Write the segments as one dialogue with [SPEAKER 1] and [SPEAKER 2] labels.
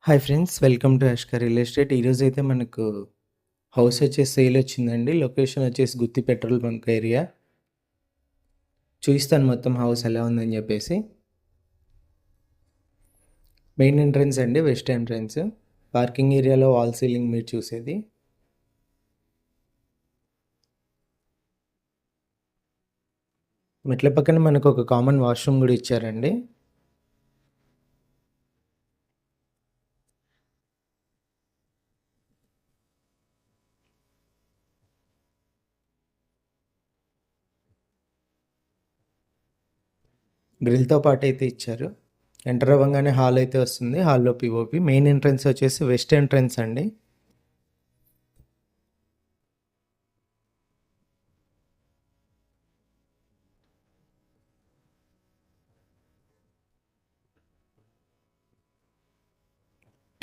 [SPEAKER 1] Hi friends, welcome to యాష్కర్ real estate. ఈరోజైతే మనకు house వచ్చేసి సేల్ వచ్చిందండి. లొకేషన్ వచ్చేసి గుత్తి పెట్రోల్ బంక్ ఏరియా. చూపిస్తాను మొత్తం హౌస్ ఎలా ఉందని చెప్పేసి. మెయిన్ ఎంట్రన్స్ అండి, వెస్ట్ ఎంట్రన్స్. పార్కింగ్ ఏరియాలో వాల్ సీలింగ్ మీరు చూసేది. మెట్ల పక్కన మనకు ఒక కామన్ వాష్రూమ్ కూడా ఇచ్చారండి. గ్రిల్తో పాటు అయితే ఇచ్చారు. ఎంటర్ అవ్వగానే హాల్ అయితే వస్తుంది. హాల్లో పిఓపి. మెయిన్ ఎంట్రన్స్ వచ్చేసి వెస్ట్ ఎంట్రన్స్ అండి.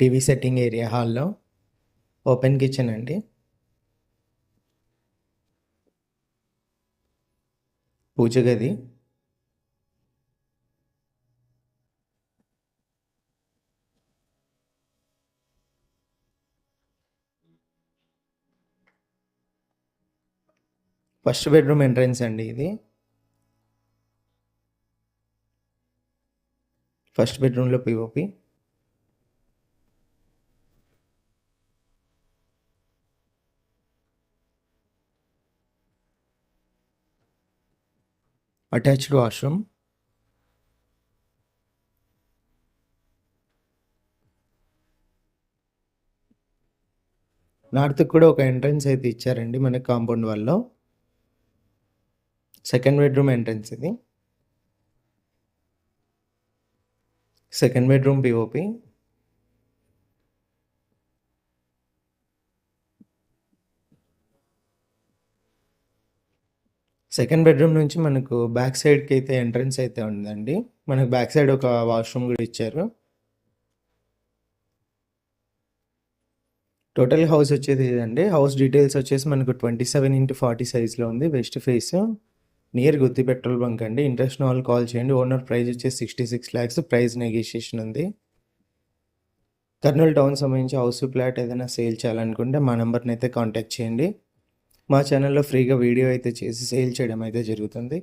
[SPEAKER 1] టీవీ సెట్టింగ్ ఏరియా హాల్లో. ఓపెన్ కిచెన్ అండి. పూజ గది. ఫస్ట్ బెడ్రూమ్ ఎంట్రన్స్ అండి ఇది. ఫస్ట్ బెడ్రూమ్లో పిఓపి. Attached washroom. నార్త్కి కూడా ఒక ఎంట్రన్స్ అయితే ఇచ్చారండి మనకి కాంపౌండ్ వాల్లో. సెకండ్ బెడ్రూమ్ ఎంట్రన్స్ ఇది. Second bedroom POP. Second bedroom నుంచి మనకు బ్యాక్ సైడ్కి అయితే ఎంట్రన్స్ అయితే ఉందండి. మనకు బ్యాక్ సైడ్ ఒక వాష్రూమ్ కూడా ఇచ్చారు. టోటల్ హౌస్ వచ్చేది ఇదండి. హౌస్ డీటెయిల్స్ వచ్చేసి మనకు 27x40 సైజ్లో ఉంది. వెస్ట్ ఫేస్, నియర్ గుత్తి పెట్రోల్ బంక్ అండి. ఇంట్రెస్ట్ ఉన్న వాళ్ళు కాల్ చేయండి. ఓనర్ ప్రైస్ వచ్చేసి 66 lakhs. ప్రైస్ నెగోషియేషన్ ఉంది. కర్నూలు టౌన్ సంబంధించి హౌస్ ప్లాట్ ఏదైనా సేల్ చేయాలనుకుంటే మా నెంబర్ని అయితే కాంటాక్ట్ చేయండి. మా ఛానల్లో ఫ్రీగా వీడియో అయితే చేసి సేల్ చేయడం అయితే జరుగుతుంది.